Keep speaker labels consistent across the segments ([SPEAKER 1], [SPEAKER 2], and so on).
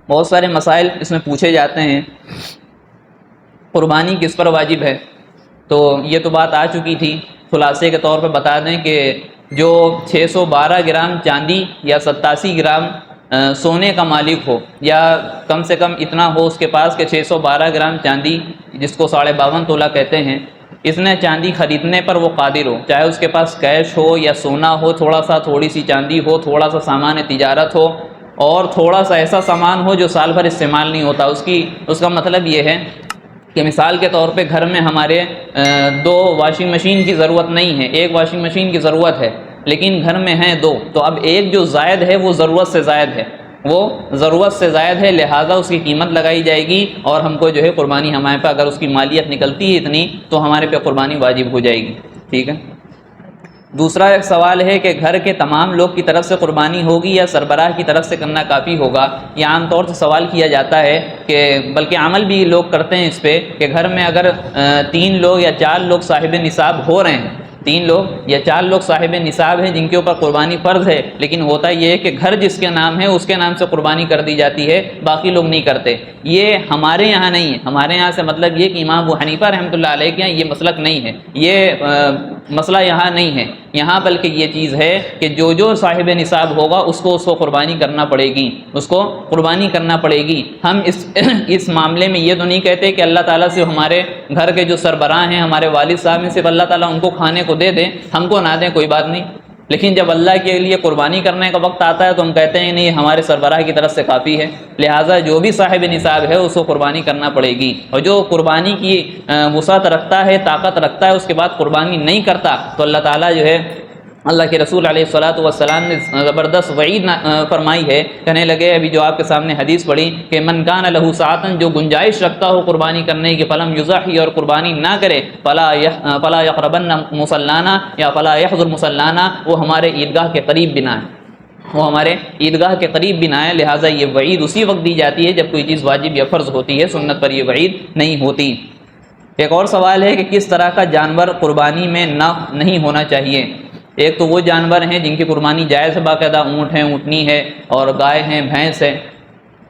[SPEAKER 1] بہت سارے مسائل اس میں پوچھے جاتے ہیں، قربانی کس پر واجب ہے؟ تو یہ تو بات آ چکی تھی، خلاصے کے طور پہ بتا دیں کہ جو 612 گرام چاندی یا 87 گرام سونے کا مالک ہو، یا کم سے کم اتنا ہو اس کے پاس کہ 612 گرام چاندی، جس کو 52.5 تولہ کہتے ہیں، اس نے چاندی خریدنے پر وہ قادر ہو، چاہے اس کے پاس کیش ہو یا سونا ہو، تھوڑی سی چاندی ہو، تھوڑا سا سامان تجارت ہو، اور تھوڑا سا ایسا سامان ہو جو سال بھر استعمال نہیں ہوتا۔ اس کا مطلب یہ ہے کہ مثال کے طور پہ گھر میں ہمارے 2 واشنگ مشین کی ضرورت نہیں ہے، 1 واشنگ مشین کی ضرورت ہے، لیکن گھر میں ہیں 2، تو اب ایک جو زائد ہے وہ ضرورت سے زائد ہے، لہٰذا اس کی قیمت لگائی جائے گی، اور ہم کو جو ہے قربانی ہمارے پہ اگر اس کی مالیت نکلتی ہے اتنی تو ہمارے پہ قربانی واجب ہو جائے گی۔ ٹھیک ہے۔ دوسرا ایک سوال ہے کہ گھر کے تمام لوگ کی طرف سے قربانی ہوگی یا سربراہ کی طرف سے کرنا کافی ہوگا؟ یہ عام طور سے سوال کیا جاتا ہے، کہ بلکہ عمل بھی لوگ کرتے ہیں اس پہ، کہ گھر میں اگر 3 لوگ یا 4 لوگ صاحب نصاب ہو رہے ہیں، 3 لوگ یا 4 لوگ صاحب نصاب ہیں جن کے اوپر قربانی فرض ہے، لیکن ہوتا یہ ہے کہ گھر جس کے نام ہے اس کے نام سے قربانی کر دی جاتی ہے، باقی لوگ نہیں کرتے۔ یہ ہمارے یہاں نہیں ہے، ہمارے یہاں سے مطلب یہ کہ امام ابو حنیفہ رحمۃ اللہ علیہ کے یہاں یہ مسلک نہیں ہے، یہ مسئلہ یہاں نہیں ہے، یہاں بلکہ یہ چیز ہے کہ جو صاحب نصاب ہوگا اس کو قربانی کرنا پڑے گی، ہم اس معاملے میں یہ تو نہیں کہتے کہ اللہ تعالیٰ سے ہمارے گھر کے جو سربراہ ہیں، ہمارے والد صاحب ہیں، صرف اللہ تعالیٰ ان کو کھانے کو دے دیں، ہم کو نہ دیں، کوئی بات نہیں، لیکن جب اللہ کے لیے قربانی کرنے کا وقت آتا ہے تو ہم کہتے ہیں نہیں، ہمارے سربراہ کی طرف سے کافی ہے، لہٰذا جو بھی صاحب نصاب ہے اس کو قربانی کرنا پڑے گی، اور جو قربانی کی وسعت رکھتا ہے، طاقت رکھتا ہے، اس کے بعد قربانی نہیں کرتا تو اللہ تعالیٰ جو ہے، اللہ کے رسول علیہ الصلاۃ والسلام نے زبردست وعید فرمائی ہے، کہنے لگے ابھی جو آپ کے سامنے حدیث پڑھی کہ من کان لہ ساعۃ، جو گنجائش رکھتا ہو قربانی کرنے کی، فلم یضحی، اور قربانی نہ کرے، فلا یقربن مصلانا یا فلا یحضر مصلانا، وہ ہمارے عیدگاہ کے قریب بنا ہے، لہٰذا یہ وعید اسی وقت دی جاتی ہے جب کوئی چیز واجب یا فرض ہوتی ہے، سنت پر یہ وعید نہیں ہوتی۔ ایک اور سوال ہے کہ کس طرح کا جانور قربانی میں نہیں ہونا چاہیے؟ ایک تو وہ جانور ہیں جن کی قربانی جائز ہے، باقاعدہ اونٹ ہے، اونٹنی ہے، اور گائے ہیں، بھینس ہے،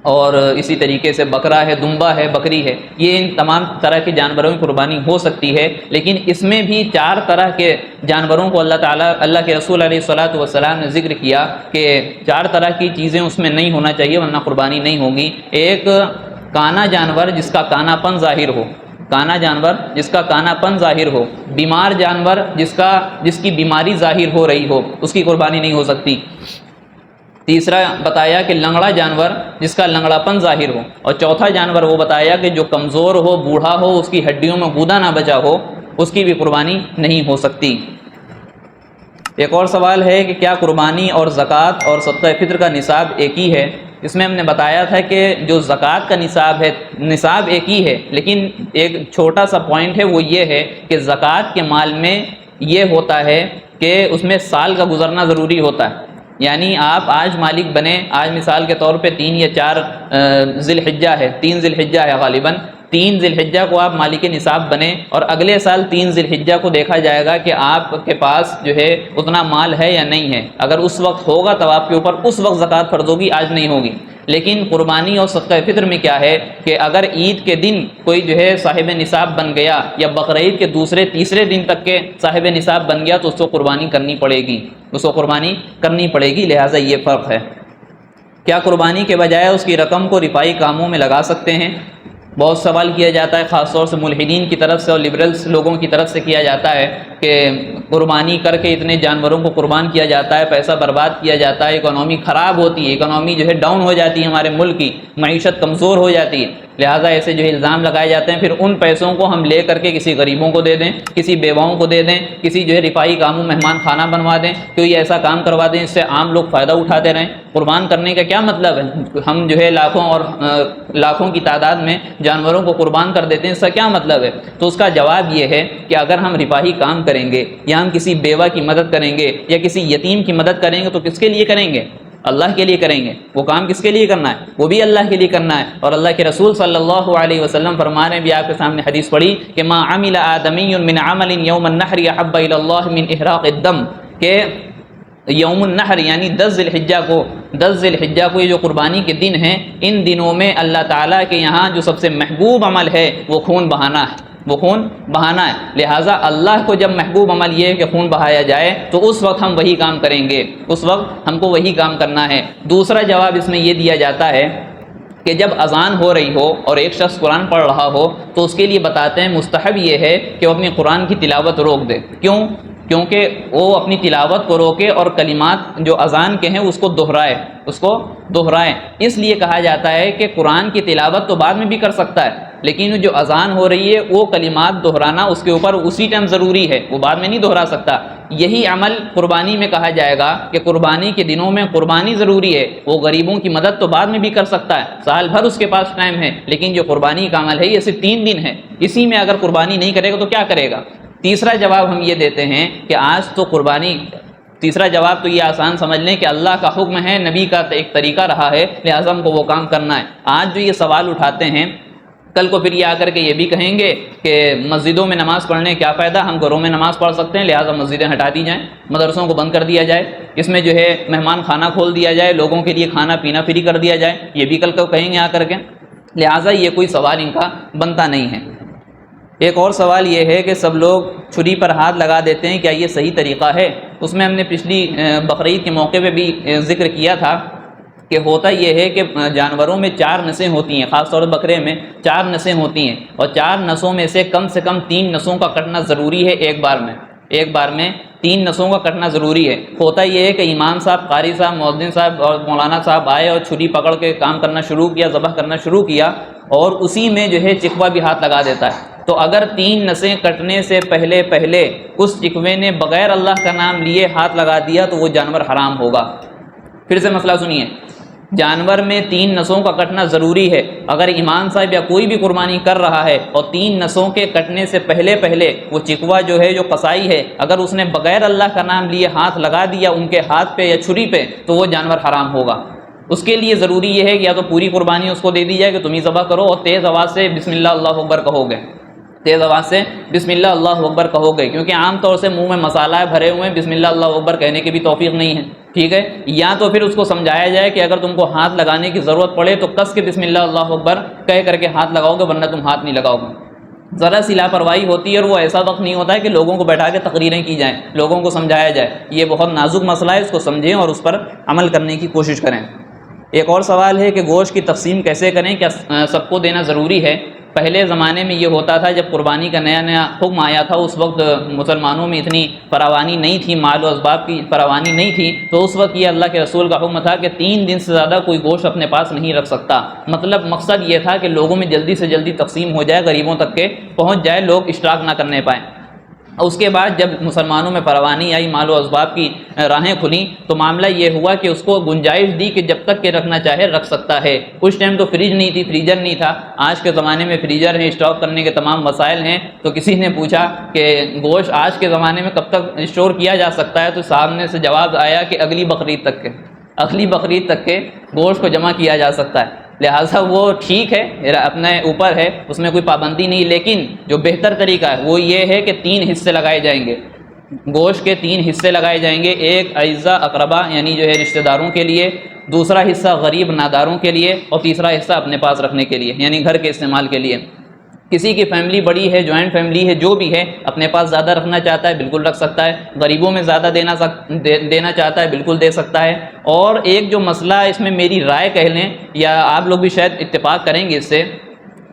[SPEAKER 1] اور اسی طریقے سے بکرا ہے، دمبا ہے، بکری ہے، یہ ان تمام طرح کے جانوروں کی قربانی ہو سکتی ہے، لیکن اس میں بھی 4 طرح کے جانوروں کو اللہ کے رسول علیہ الصلاۃ والسلام نے ذکر کیا کہ 4 طرح کی چیزیں اس میں نہیں ہونا چاہیے ورنہ قربانی نہیں ہوگی۔ ایک کانا جانور جس کا کانا پن ظاہر ہو، بیمار جانور جس کی بیماری ظاہر ہو رہی ہو، اس کی قربانی نہیں ہو سکتی۔ تیسرا بتایا کہ لنگڑا جانور جس کا لنگڑا پن ظاہر ہو، اور چوتھا جانور وہ بتایا کہ جو کمزور ہو، بوڑھا ہو، اس کی ہڈیوں میں گودا نہ بچا ہو، اس کی بھی قربانی نہیں ہو سکتی۔ ایک اور سوال ہے کہ کیا قربانی اور زکوٰۃ اور صدقہ فطر کا نصاب ایک ہی ہے؟ اس میں ہم نے بتایا تھا کہ جو زکوٰۃ کا نصاب ایک ہی ہے، لیکن ایک چھوٹا سا پوائنٹ ہے، وہ یہ ہے کہ زکوٰۃ کے مال میں یہ ہوتا ہے کہ اس میں سال کا گزرنا ضروری ہوتا ہے، یعنی آپ آج مالک بنے، آج مثال کے طور پہ 3 یا 4 ذی الحجہ ہے غالباً، 3 ذی الحجہ کو آپ مالک نصاب بنے، اور اگلے سال 3 ذی الحجہ کو دیکھا جائے گا کہ آپ کے پاس جو ہے اتنا مال ہے یا نہیں ہے، اگر اس وقت ہوگا تب آپ کے اوپر اس وقت زکوٰۃ فرض ہوگی، آج نہیں ہوگی۔ لیکن قربانی اور صدقہ فطر میں کیا ہے کہ اگر عید کے دن کوئی جو ہے صاحب نصاب بن گیا، یا بقرعید کے دوسرے تیسرے دن تک کے صاحب نصاب بن گیا، تو اس کو قربانی کرنی پڑے گی، لہٰذا یہ فرق ہے۔ کیا قربانی کے بجائے اس کی رقم کو رفائی کاموں میں لگا سکتے ہیں؟ بہت سوال کیا جاتا ہے، خاص طور سے ملحدین کی طرف سے اور لبرلز لوگوں کی طرف سے کیا جاتا ہے کہ قربانی کر کے اتنے جانوروں کو قربان کیا جاتا ہے، پیسہ برباد کیا جاتا ہے، اکنامی خراب ہوتی ہے، اکنامی جو ہے ڈاؤن ہو جاتی ہے، ہمارے ملک کی معیشت کمزور ہو جاتی ہے، لہٰذا ایسے جو ہے الزام لگائے جاتے ہیں، پھر ان پیسوں کو ہم لے کر کے کسی غریبوں کو دے دیں، کسی بیواؤں کو دے دیں، کسی جو ہے رفاہی کاموں مہمان خانہ بنوا دیں، کوئی ایسا کام کروا دیں اس سے عام لوگ فائدہ اٹھاتے رہیں۔ قربان کرنے کا کیا مطلب ہے؟ ہم جو ہے لاکھوں کی تعداد میں جانوروں کو قربان کر دیتے ہیں، اس کا کیا مطلب ہے؟ تو اس کا جواب یہ ہے کہ اگر ہم رفاہی کام کریں گے، یا ہم کسی بیوہ کی مدد کریں گے، یا کسی یتیم کی مدد کریں گے، تو کس کے لیے کریں گے؟ اللہ کے لیے کریں گے، وہ کام کس کے لیے کرنا ہے؟ وہ بھی اللہ کے لیے کرنا ہے۔ اور اللہ کے رسول صلی اللہ علیہ وسلم فرما رہے ہیں، بھی آپ کے سامنے حدیث پڑھی کہ ما عمل آدمی من عمل یوم النحر احب الی اللہ من احراق الدم، کہ یوم النحر یعنی 10 ذی الحجہ کو یہ جو قربانی کے دن ہیں، ان دنوں میں اللہ تعالیٰ کے یہاں جو سب سے محبوب عمل ہے وہ خون بہانا ہے، وہ خون بہانا ہے۔ لہٰذا اللہ کو جب محبوب عمل یہ ہے کہ خون بہایا جائے تو اس وقت ہم وہی کام کریں گے، اس وقت ہم کو وہی کام کرنا ہے۔ دوسرا جواب اس میں یہ دیا جاتا ہے کہ جب اذان ہو رہی ہو اور ایک شخص قرآن پڑھ رہا ہو تو اس کے لیے بتاتے ہیں مستحب یہ ہے کہ وہ اپنی قرآن کی تلاوت روک دے۔ کیونکہ وہ اپنی تلاوت کو روکے اور کلمات جو اذان کے ہیں اس کو دہرائے۔ اس لیے کہا جاتا ہے کہ قرآن کی تلاوت تو بعد میں بھی کر سکتا ہے، لیکن جو اذان ہو رہی ہے وہ کلمات دہرانا اس کے اوپر اسی ٹائم ضروری ہے، وہ بعد میں نہیں دہرا سکتا۔ یہی عمل قربانی میں کہا جائے گا کہ قربانی کے دنوں میں قربانی ضروری ہے، وہ غریبوں کی مدد تو بعد میں بھی کر سکتا ہے، سال بھر اس کے پاس ٹائم ہے، لیکن جو قربانی کا عمل ہے یہ صرف 3 دن ہے، اسی میں اگر قربانی نہیں کرے گا تو کیا کرے گا؟ تیسرا جواب ہم یہ دیتے ہیں کہ آج تو تیسرا جواب تو یہ آسان سمجھ لیں کہ اللہ کا حکم ہے، نبی کا ایک طریقہ رہا ہے، لہٰذا ہم کو وہ کام کرنا ہے۔ آج جو یہ سوال اٹھاتے ہیں، کل کو پھر یہ آ کر کے یہ بھی کہیں گے کہ مسجدوں میں نماز پڑھنے کیا فائدہ، ہم گھروں میں نماز پڑھ سکتے ہیں، لہٰذا مسجدیں ہٹا دی جائیں، مدرسوں کو بند کر دیا جائے، اس میں جو ہے مہمان خانہ کھول دیا جائے، لوگوں کے لیے کھانا پینا فری کر دیا جائے، یہ بھی کل کو کہیں گے آ کر کے، لہٰذا یہ کوئی سوال ان کا بنتا نہیں ہے۔ ایک اور سوال یہ ہے کہ سب لوگ چھری پر ہاتھ لگا دیتے ہیں، کیا یہ صحیح طریقہ ہے؟ اس میں ہم نے پچھلی بقرعید کے موقع پہ بھی ذکر کیا تھا کہ ہوتا یہ ہے کہ جانوروں میں 4 نسیں ہوتی ہیں، خاص طور پر بکرے میں 4 نسیں ہوتی ہیں، اور 4 نسوں میں سے کم 3 نسوں کا کٹنا ضروری ہے ایک بار میں 3 نسوں کا کٹنا ضروری ہے۔ ہوتا یہ ہے کہ امام صاحب، قاری صاحب، مؤذن صاحب اور مولانا صاحب آئے اور چھری پکڑ کے کام کرنا شروع کیا، ذبح کرنا شروع کیا، اور اسی میں جو ہے چکوا بھی ہاتھ لگا دیتا ہے۔ تو اگر 3 نسیں کٹنے سے پہلے اس چکوے نے بغیر اللہ کا نام لیے ہاتھ لگا دیا تو وہ جانور حرام ہوگا۔ پھر سے مسئلہ سنیے، جانور میں 3 نسوں کا کٹنا ضروری ہے۔ اگر امام صاحب یا کوئی بھی قربانی کر رہا ہے اور 3 نسوں کے کٹنے سے پہلے وہ چکوا جو ہے، جو قصائی ہے، اگر اس نے بغیر اللہ کا نام لیے ہاتھ لگا دیا ان کے ہاتھ پہ یا چھری پہ تو وہ جانور حرام ہوگا۔ اس کے لیے ضروری یہ ہے کہ یا تو پوری قربانی اس کو دے دی جائے کہ تم ہی ذبح کرو، اور تیز آواز سے بسم اللہ اللہ اکبر کہو گے، تیز آواز سے بسم اللہ اللہ اکبر کہو گے، کیونکہ عام طور سے منہ میں مسالہ بھرے ہوئے ہیں، بسم اللہ اللہ اکبر کہنے کی بھی توفیق نہیں ہے، ٹھیک ہے؟ یا تو پھر اس کو سمجھایا جائے کہ اگر تم کو ہاتھ لگانے کی ضرورت پڑے تو کس کے بسم اللہ اللہ اکبر کہہ کر کے ہاتھ لگاؤ گے، ورنہ تم ہاتھ نہیں لگاؤ گے۔ ذرا سی لاپرواہی ہوتی ہے اور وہ ایسا وقت نہیں ہوتا ہے کہ لوگوں کو بیٹھا کے تقریریں کی جائیں، لوگوں کو سمجھایا جائے، یہ بہت نازک مسئلہ ہے، اس کو سمجھیں اور اس پر عمل کرنے کی کوشش کریں۔ ایک اور سوال ہے کہ گوشت کی تقسیم کیسے کریں، کیا سب کو دینا ضروری ہے؟ پہلے زمانے میں یہ ہوتا تھا، جب قربانی کا نیا حکم آیا تھا، اس وقت مسلمانوں میں اتنی فراوانی نہیں تھی، مال و اسباب کی فراوانی نہیں تھی، تو اس وقت یہ اللہ کے رسول کا حکم تھا کہ 3 دن سے زیادہ کوئی گوشت اپنے پاس نہیں رکھ سکتا۔ مقصد یہ تھا کہ لوگوں میں جلدی سے جلدی تقسیم ہو جائے، غریبوں تک کے پہنچ جائے، لوگ اشتراک نہ کرنے پائیں۔ اس کے بعد جب مسلمانوں میں فراوانی آئی، مال و اسباب کی راہیں کھلیں، تو معاملہ یہ ہوا کہ اس کو گنجائش دی کہ جب تک کہ رکھنا چاہے رکھ سکتا ہے۔ اس ٹائم تو فریج نہیں تھی، فریجر نہیں تھا، آج کے زمانے میں فریجر ہیں، اسٹور کرنے کے تمام وسائل ہیں۔ تو کسی نے پوچھا کہ گوشت آج کے زمانے میں کب تک اسٹور کیا جا سکتا ہے، تو سامنے سے جواب آیا کہ اگلی بقرعید تک کے گوشت کو جمع کیا جا سکتا ہے۔ لہٰذا وہ ٹھیک ہے، اپنے اوپر ہے، اس میں کوئی پابندی نہیں، لیکن جو بہتر طریقہ ہے وہ یہ ہے کہ 3 حصے لگائے جائیں گے، گوشت کے 3 حصے لگائے جائیں گے، ایک اعزاء اقربا یعنی جو ہے رشتہ داروں کے لیے، دوسرا حصہ غریب ناداروں کے لیے، اور تیسرا حصہ اپنے پاس رکھنے کے لیے یعنی گھر کے استعمال کے لیے۔ کسی کی فیملی بڑی ہے، جوائنٹ فیملی ہے، جو بھی ہے، اپنے پاس زیادہ رکھنا چاہتا ہے بالکل رکھ سکتا ہے، غریبوں میں زیادہ دینا چاہتا ہے بالکل دے سکتا ہے۔ اور ایک جو مسئلہ اس میں میری رائے کہہ لیں، یا آپ لوگ بھی شاید اتفاق کریں گے اس سے،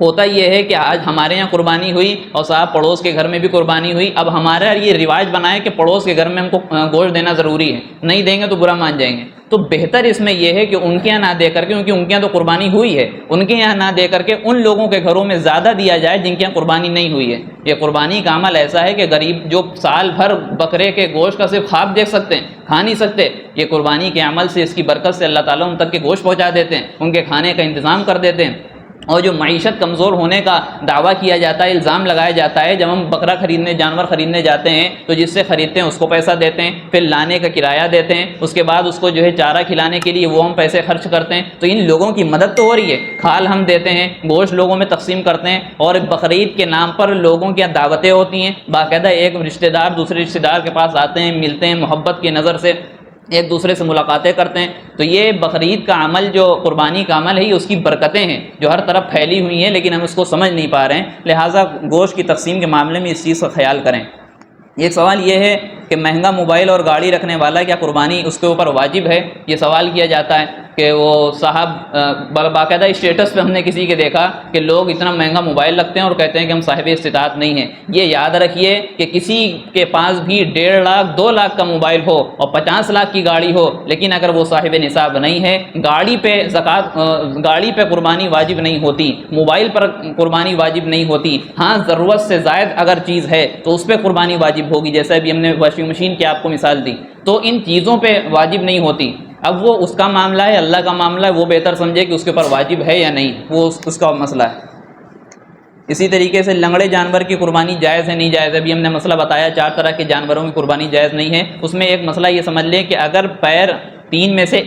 [SPEAKER 1] ہوتا یہ ہے کہ آج ہمارے یہاں قربانی ہوئی اور صاحب پڑوس کے گھر میں بھی قربانی ہوئی، اب ہمارا یہ رواج بنا ہے کہ پڑوس کے گھر میں ہم کو گوشت دینا ضروری ہے، نہیں دیں گے تو برا مان جائیں گے۔ تو بہتر اس میں یہ ہے کہ ان کے یہاں نہ دے کر کے، کیونکہ ان کے یہاں تو قربانی ہوئی ہے، ان کے یہاں نہ دے کر کے ان لوگوں کے گھروں میں زیادہ دیا جائے جن کے یہاں قربانی نہیں ہوئی ہے۔ یہ قربانی کا عمل ایسا ہے کہ غریب جو سال بھر بکرے کے گوشت کا صرف خواب دیکھ سکتے ہیں، کھا نہیں سکتے، یہ قربانی کے عمل سے، اس کی برکت سے اللہ تعالیٰ ان تک کے گوشت پہنچا دیتے ہیں، ان کے کھانے کا انتظام کر دیتے ہیں۔ اور جو معیشت کمزور ہونے کا دعویٰ کیا جاتا ہے، الزام لگایا جاتا ہے، جب ہم بکرا خریدنے، جانور خریدنے جاتے ہیں تو جس سے خریدتے ہیں اس کو پیسہ دیتے ہیں، پھر لانے کا کرایہ دیتے ہیں، اس کے بعد اس کو جو ہے چارہ کھلانے کے لیے وہ ہم پیسے خرچ کرتے ہیں، تو ان لوگوں کی مدد تو ہو رہی ہے، کھال ہم دیتے ہیں، گوشت لوگوں میں تقسیم کرتے ہیں، اور بقرعید کے نام پر لوگوں کی دعوتیں ہوتی ہیں، باقاعدہ ایک رشتہ دار دوسرے رشتہ دار کے پاس آتے ہیں، ملتے ہیں، محبت کی نظر سے ایک دوسرے سے ملاقاتیں کرتے ہیں، تو یہ بقرعید کا عمل، جو قربانی کا عمل ہے، یہ اس کی برکتیں ہیں جو ہر طرف پھیلی ہوئی ہیں، لیکن ہم اس کو سمجھ نہیں پا رہے ہیں، لہٰذا گوشت کی تقسیم کے معاملے میں اس چیز کا خیال کریں۔ ایک سوال یہ ہے کہ مہنگا موبائل اور گاڑی رکھنے والا کیا قربانی اس کے اوپر واجب ہے؟ یہ سوال کیا جاتا ہے کہ وہ صاحب باقاعدہ اسٹیٹس پہ ہم نے کسی کے دیکھا کہ لوگ اتنا مہنگا موبائل رکھتے ہیں اور کہتے ہیں کہ ہم صاحب استطاعت نہیں ہیں۔ یہ یاد رکھیے کہ کسی کے پاس بھی 1.5 لاکھ 2 لاکھ کا موبائل ہو اور 50 لاکھ کی گاڑی ہو، لیکن اگر وہ صاحب نصاب نہیں ہے، گاڑی پہ زکوٰۃ، گاڑی پہ قربانی واجب نہیں ہوتی، موبائل پر قربانی واجب نہیں ہوتی، ہاں ضرورت سے زائد اگر چیز ہے تو اس پہ قربانی واجب ہوگی، جیسے ابھی ہم نے واشنگ مشین کی آپ کو مثال دی، تو ان چیزوں پہ واجب نہیں ہوتی۔ اب وہ اس کا معاملہ ہے، اللہ کا معاملہ ہے، وہ بہتر سمجھے کہ اس کے اوپر واجب ہے یا نہیں، وہ اس کا مسئلہ ہے۔ اسی طریقے سے لنگڑے جانور کی قربانی جائز ہے نہیں جائز ہے؟ ابھی ہم نے مسئلہ بتایا، 4 طرح کے جانوروں کی قربانی جائز نہیں ہے۔ اس میں ایک مسئلہ یہ سمجھ لیں کہ اگر پیر 3 میں سے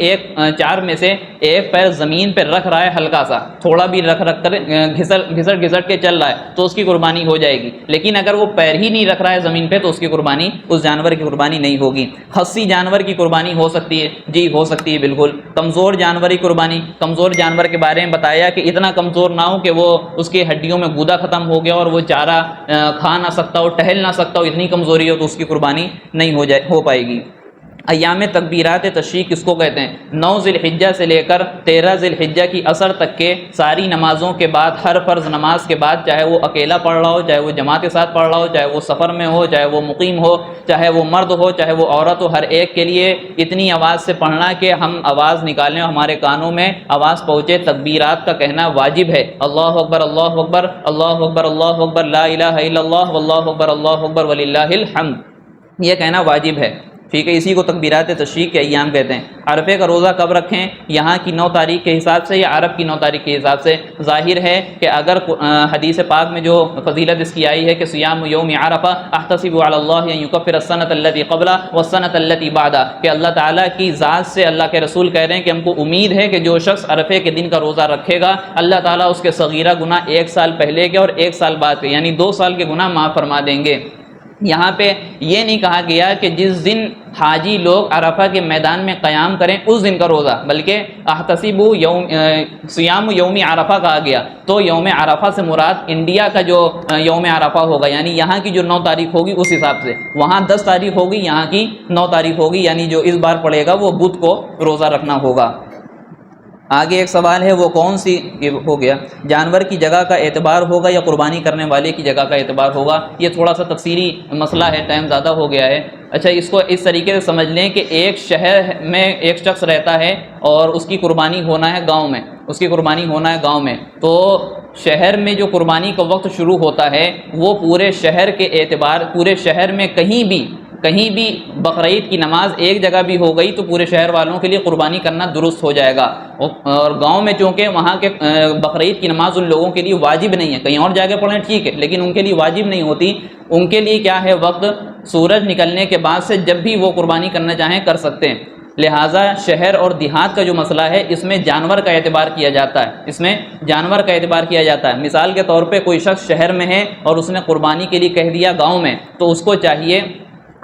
[SPEAKER 1] 4 میں سے ایک پیر زمین پہ رکھ رہا ہے، ہلکا سا تھوڑا بھی رکھ کر گھسٹ کے چل رہا ہے تو اس کی قربانی ہو جائے گی، لیکن اگر وہ پیر ہی نہیں رکھ رہا ہے زمین پہ تو اس کی قربانی، اس جانور کی قربانی نہیں ہوگی۔ خصی جانور کی قربانی ہو سکتی ہے؟ جی ہو سکتی ہے بالکل۔ کمزور جانور کی قربانی، کمزور جانور کے بارے میں بتایا کہ اتنا کمزور نہ ہو کہ وہ اس کے ہڈیوں میں گودا ختم ہو گیا اور وہ چارہ کھا نہ سکتا ہو، ٹہل نہ سکتا ہو، اتنی کمزوری ہو تو اس کی قربانی نہیں ہو پائے گی۔ ایام تکبیرات تشریق کس کو کہتے ہیں؟ 9 ذی الحجہ سے لے کر 13 ذی الحجہ کی عصر تک کے ساری نمازوں کے بعد، ہر فرض نماز کے بعد، چاہے وہ اکیلا پڑھ رہا ہو، چاہے وہ جماعت کے ساتھ پڑھ رہا ہو، چاہے وہ سفر میں ہو، چاہے وہ مقیم ہو، چاہے وہ مرد ہو، چاہے وہ عورت ہو، ہر ایک کے لیے اتنی آواز سے پڑھنا کہ ہم آواز نکالیں اور ہمارے کانوں میں آواز پہنچے، تکبیرات کا کہنا واجب ہے۔ اللہ اکبر اللہ اکبر اللہ اکبر اللہ اکبر لا الہ الا اللہ واللہ اکبر اللہ اکبر وللہ الحمد، یہ کہنا واجب ہے، ٹھیک ہے۔ اسی کو تکبیرات تشریق کے ایام کہتے ہیں۔ عرفے کا روزہ کب رکھیں؟ یہاں کی 9 تاریخ کے حساب سے یا عرب کی 9 تاریخ کے حساب سے؟ ظاہر ہے کہ اگر حدیث پاک میں جو فضیلت اس کی آئی ہے کہ صیام یوم عرفہ احتسب علی اللہ ان یکفر السنۃ التی قبلہ والسنۃ التی بعدہ، کہ اللہ تعالیٰ کی ذات سے اللہ کے رسول کہہ رہے ہیں کہ ہم کو امید ہے کہ جو شخص عرفے کے دن کا روزہ رکھے گا، اللہ تعالیٰ اس کے صغیرہ گناہ 1 سال پہلے کے اور 1 سال بعد کے، یعنی 2 سال کے گناہ معاف فرما دیں گے۔ یہاں پہ یہ نہیں کہا گیا کہ جس دن حاجی لوگ عرفہ کے میدان میں قیام کریں اس دن کا روزہ، بلکہ احتسب صیام یوم عرفہ کہا گیا، تو یوم عرفہ سے مراد انڈیا کا جو یوم عرفہ ہوگا، یعنی یہاں کی جو 9 تاریخ ہوگی اس حساب سے، وہاں 10 تاریخ ہوگی، یہاں کی 9 تاریخ ہوگی، یعنی جو اس بار پڑے گا وہ بدھ کو روزہ رکھنا ہوگا۔ آگے ایک سوال ہے، وہ کون سی ہو گیا، جانور کی جگہ کا اعتبار ہوگا یا قربانی کرنے والے کی جگہ کا اعتبار ہوگا؟ یہ تھوڑا سا تفصیلی مسئلہ ہے، ٹائم زیادہ ہو گیا ہے۔ اچھا، اس کو اس طریقے سے سمجھ لیں کہ ایک شہر میں ایک شخص رہتا ہے اور اس کی قربانی ہونا ہے گاؤں میں، اس کی قربانی ہونا ہے گاؤں میں، تو شہر میں جو قربانی کا وقت شروع ہوتا ہے وہ پورے شہر کے اعتبار، پورے شہر میں کہیں بھی بقرعید کی نماز ایک جگہ بھی ہو گئی تو پورے شہر والوں کے لیے قربانی کرنا درست ہو جائے گا۔ اور گاؤں میں چونکہ وہاں کے بقرعید کی نماز ان لوگوں کے لیے واجب نہیں ہے، کہیں اور جگہ پڑھیں ٹھیک ہے، لیکن ان کے لیے واجب نہیں ہوتی، ان کے لیے کیا ہے، وقت سورج نکلنے کے بعد سے جب بھی وہ قربانی کرنا چاہیں کر سکتے ہیں۔ لہٰذا شہر اور دیہات کا جو مسئلہ ہے اس میں جانور کا اعتبار کیا جاتا ہے، اس میں جانور کا اعتبار کیا جاتا ہے۔ مثال کے طور پہ کوئی شخص شہر میں ہے اور اس نے قربانی کے لیے کہہ دیا گاؤں میں، تو اس کو چاہیے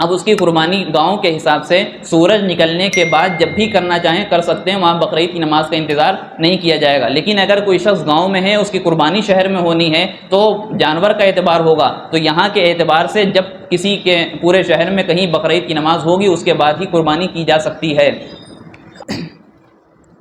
[SPEAKER 1] اب اس کی قربانی گاؤں کے حساب سے سورج نکلنے کے بعد جب بھی کرنا چاہیں کر سکتے ہیں، وہاں بقرعید کی نماز کا انتظار نہیں کیا جائے گا۔ لیکن اگر کوئی شخص گاؤں میں ہے، اس کی قربانی شہر میں ہونی ہے تو جانور کا اعتبار ہوگا، تو یہاں کے اعتبار سے جب کسی کے پورے شہر میں کہیں بقرعید کی نماز ہوگی اس کے بعد ہی قربانی کی جا سکتی ہے۔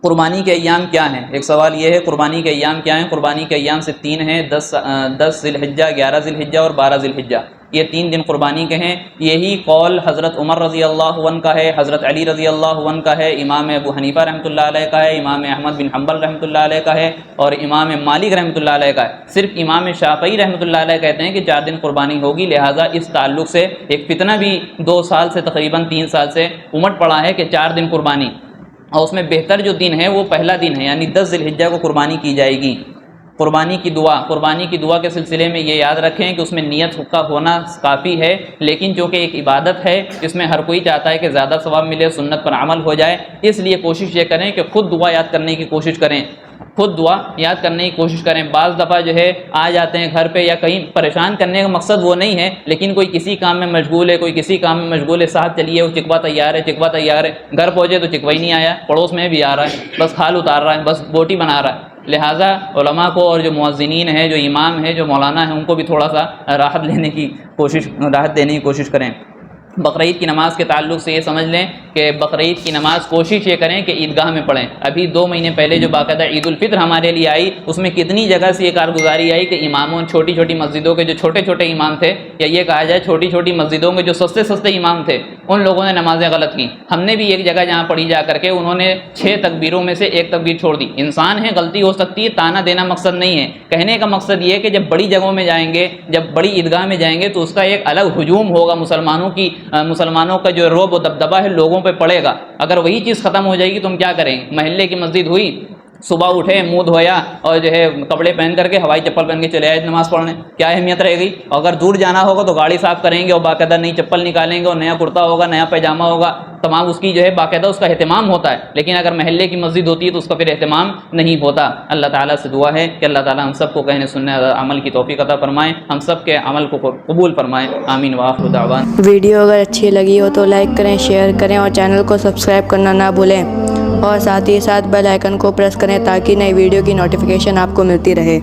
[SPEAKER 1] قربانی کے ایام کیا ہیں؟ ایک سوال یہ ہے قربانی کے ایام کیا ہیں؟ قربانی کے ایام سے 3 ہیں، 10 ذی الحجہ، 11 ذی الحجہ اور 12 ذی الحجہ، یہ 3 دن قربانی کے ہیں۔ یہی قول حضرت عمر رضی اللہ عنہ کا ہے، حضرت علی رضی اللہ عنہ کا ہے، امام ابو حنیفہ رحمۃ اللہ علیہ کا ہے، امام احمد بن حنبل رحمۃ اللہ علیہ کا ہے اور امام مالک رحمۃ اللہ علیہ کا ہے۔ صرف امام شافعی رحمۃ اللہ علیہ کہتے ہیں کہ 4 دن قربانی ہوگی، لہٰذا اس تعلق سے ایک فتنہ بھی 2 سال سے تقریباً 3 سال سے امٹ پڑا ہے کہ 4 دن قربانی، اور اس میں بہتر جو دن ہے وہ پہلا دن ہے، یعنی 10 ذی الحجہ کو قربانی کی جائے گی۔ قربانی کی دعا کے سلسلے میں یہ یاد رکھیں کہ اس میں نیت کا ہونا کافی ہے، لیکن چونکہ ایک عبادت ہے اس میں ہر کوئی چاہتا ہے کہ زیادہ ثواب ملے، سنت پر عمل ہو جائے، اس لیے کوشش یہ کریں کہ خود دعا یاد کرنے کی کوشش کریں، بعض دفعہ جو ہے آ جاتے ہیں گھر پہ یا کہیں، پریشان کرنے کا مقصد وہ نہیں ہے، لیکن کوئی کسی کام میں مشغول ہے، ساتھ چلیے وہ چکوا تیار ہے، گھر پہنچے تو چکوا ہی نہیں آیا، پڑوس میں بھی آ رہا ہے، بس کھال اتار رہا ہے، بس بوٹی بنا رہا ہے۔ لہٰذا علماء کو اور جو مؤذنین ہیں، جو امام ہیں، جو مولانا ہیں، ان کو بھی تھوڑا سا راحت دینے کی کوشش کریں۔ بقرعید کی نماز کے تعلق سے یہ سمجھ لیں کہ بقرعید کی نماز کوشش یہ کریں کہ عیدگاہ میں پڑھیں۔ ابھی 2 مہینے پہلے جو باقاعدہ عید الفطر ہمارے لیے آئی، اس میں کتنی جگہ سے یہ کارگزاری آئی کہ اماموں، چھوٹی چھوٹی مسجدوں کے جو چھوٹے امام تھے، یا یہ کہا جائے چھوٹی مسجدوں کے جو سستے امام تھے، ان لوگوں نے نمازیں غلط کی۔ ہم نے بھی ایک جگہ جہاں پڑھی جا کر کے انہوں نے 6 تکبیروں میں سے 1 تکبیر چھوڑ دی۔ انسان ہے، غلطی ہو سکتی ہے، تانا دینا مقصد نہیں ہے، کہنے کا مقصد یہ ہے کہ جب بڑی جگہوں میں جائیں گے، جب بڑی عیدگاہ میں جائیں گے تو اس کا ایک الگ ہجوم ہوگا، مسلمانوں کا جو رعب و دبدبہ ہے لوگوں پہ پڑے گا۔ اگر وہی چیز ختم ہو جائے گی تو ہم کیا کریں؟ محلے کی مسجد ہوئی، صبح اٹھے، منہ دھویا اور جو ہے کپڑے پہن کر کے ہوائی چپل پہن کے چلے آئے نماز پڑھنے، کیا اہمیت رہے گی؟ اگر دور جانا ہوگا تو گاڑی صاف کریں گے اور باقاعدہ نئی چپل نکالیں گے اور نیا کرتا ہوگا، نیا پیجامہ ہوگا، تمام اس کی جو ہے باقاعدہ اس کا اہتمام ہوتا ہے۔ لیکن اگر محلے کی مسجد ہوتی ہے تو اس کا پھر اہتمام نہیں ہوتا۔ اللہ تعالیٰ سے دعا ہے کہ اللہ تعالیٰ ہم سب کو کہنے سننے عمل کی توفیق عطا فرمائے، ہم سب کے عمل کو قبول فرمائے، آمین وآخر دعوانا۔
[SPEAKER 2] ویڈیو اگر اچھی لگی ہو تو لائک کریں، شیئر کریں اور چینل کو سبسکرائب کرنا نہ بھولیں، اور ساتھ ہی بیل آئیکن کو پریس کریں تاکہ نئی ویڈیو کی نوٹیفیکیشن آپ کو ملتی رہے۔